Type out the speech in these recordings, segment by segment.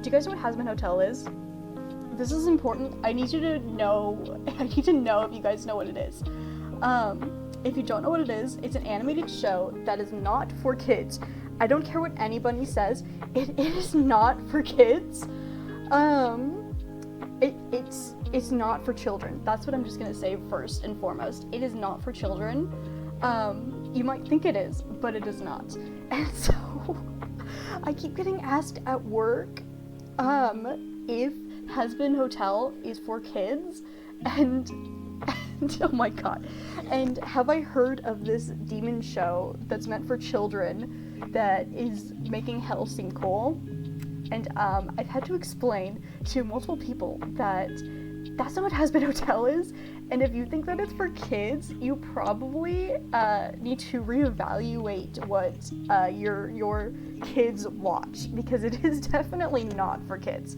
you guys know what Hazbin Hotel is? This is important. I need to know if you guys know what it is. If you don't know what it is, it's an animated show that is not for kids. I don't care what anybody says. It is not for kids. It's not for children. That's what I'm just gonna say first and foremost. It is not for children. You might think it is, but it is not. And so I keep getting asked at work if Hazbin Hotel is for kids, and oh my god, and have I heard of this demon show that's meant for children that is making hell seem cool? And I've had to explain to multiple people that that's not what Hazbin Hotel is, and if you think that it's for kids, you probably need to reevaluate what your kids watch, because it is definitely not for kids.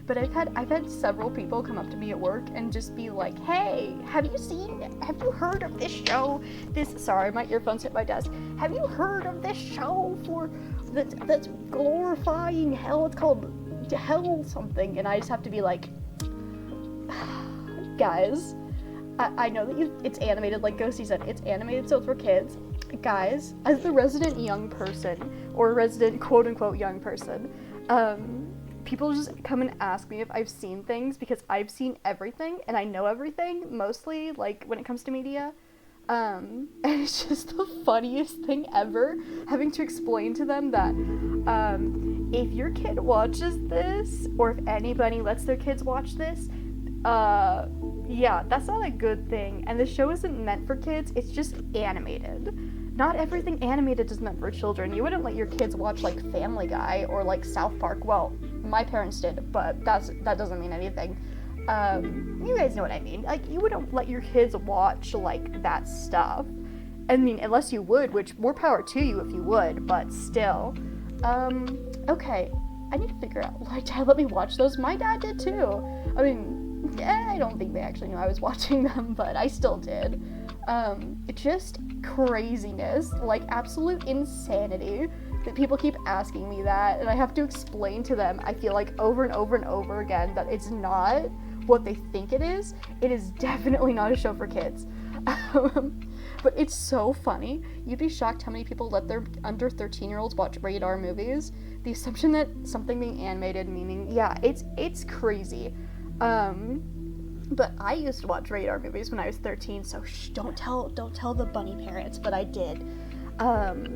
But I've had several people come up to me at work and just be like, hey, have you heard of this show? Sorry, my earphones hit my desk. Have you heard of this show that's glorifying hell? It's called Hell something. And I just have to be like, guys, I know that it's animated, like Ghosty said, it's animated, so it's for kids. Guys, as the resident young person, or resident quote-unquote young person, people just come and ask me if I've seen things, because I've seen everything, and I know everything, mostly, like, when it comes to media, and it's just the funniest thing ever, having to explain to them that, if your kid watches this, or if anybody lets their kids watch this, yeah, that's not a good thing, and the show isn't meant for kids, it's just animated. Not everything animated is meant for children. You wouldn't let your kids watch, like, Family Guy or, like, South Park. Well, my parents did, but that doesn't mean anything. You guys know what I mean. Like, you wouldn't let your kids watch, like, that stuff. I mean, unless you would, which, more power to you if you would, but still. Okay, I need to figure out why Dad let me watch those. My dad did, too. I mean, I don't think they actually knew I was watching them, but I still did. Just craziness, like absolute insanity that people keep asking me that, and I have to explain to them, I feel like over and over and over again, that it's not what they think it is. It is definitely not a show for kids. But it's so funny. You'd be shocked how many people let their under 13-year-olds watch rated R movies. The assumption that something being animated, meaning, yeah, it's crazy. But I used to watch rated R movies when I was 13, so don't tell the bunny parents, but I did.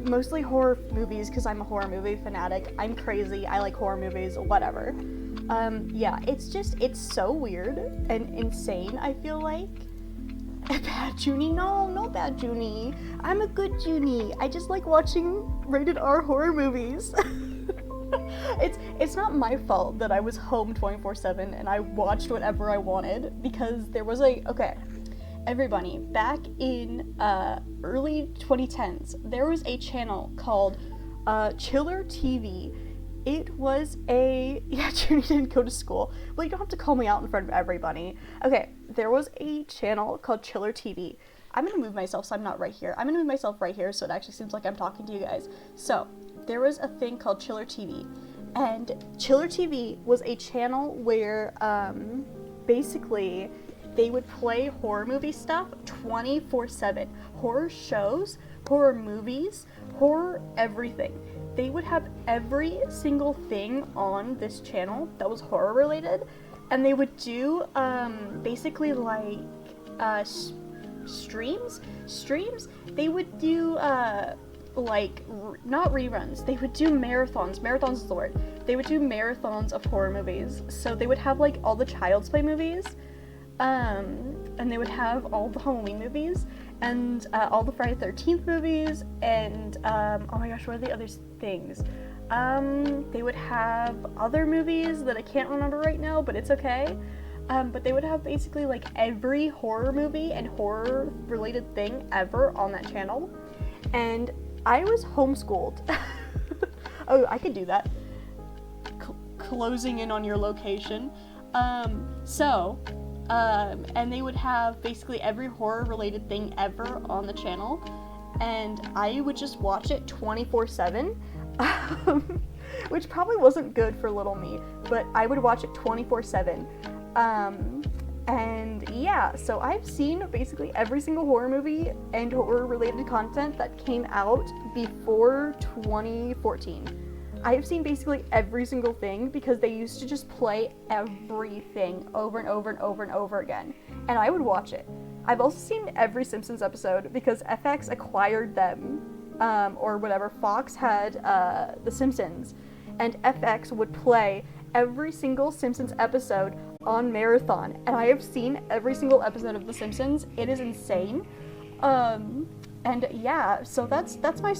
Mostly horror movies, because I'm a horror movie fanatic. I'm crazy, I like horror movies, whatever. Yeah, it's so weird and insane, I feel like. Bad Junie? No bad Junie. I'm a good Junie. I just like watching rated R horror movies. It's not my fault that I was home 24/7 and I watched whatever I wanted, because there was everybody, back in early 2010s, there was a channel called Chiller TV. It was yeah, Junie didn't go to school. Well, you don't have to call me out in front of everybody. Okay, there was a channel called Chiller TV. I'm gonna move myself so I'm not right here. I'm gonna move myself right here so it actually seems like I'm talking to you guys. So, there was a thing called Chiller TV. And Chiller TV was a channel where, basically, they would play horror movie stuff 24/7. Horror shows, horror movies, horror everything. They would have every single thing on this channel that was horror related, and they would do, basically, like, streams. They would do, not reruns, they would do marathons. Marathons is the word. They would do marathons of horror movies. So they would have, like, all the Child's Play movies, and they would have all the Halloween movies, and all the Friday the 13th movies, and, oh my gosh, what are the other things? They would have other movies that I can't remember right now, but it's okay. But they would have basically, like, every horror movie and horror-related thing ever on that channel. And I was homeschooled. Oh, I could do that. Closing in on your location. And they would have basically every horror-related thing ever on the channel. And I would just watch it 24/7. which probably wasn't good for little me, but I would watch it 24/7. And yeah, so I've seen basically every single horror movie and horror related content that came out before 2014. I have seen basically every single thing because they used to just play everything over and over and over and over again, and I would watch it. I've also seen every Simpsons episode because FX acquired them, or whatever. Fox had The Simpsons, and FX would play every single Simpsons episode on marathon, and I have seen every single episode of The Simpsons. It is insane. And yeah, so that's my story.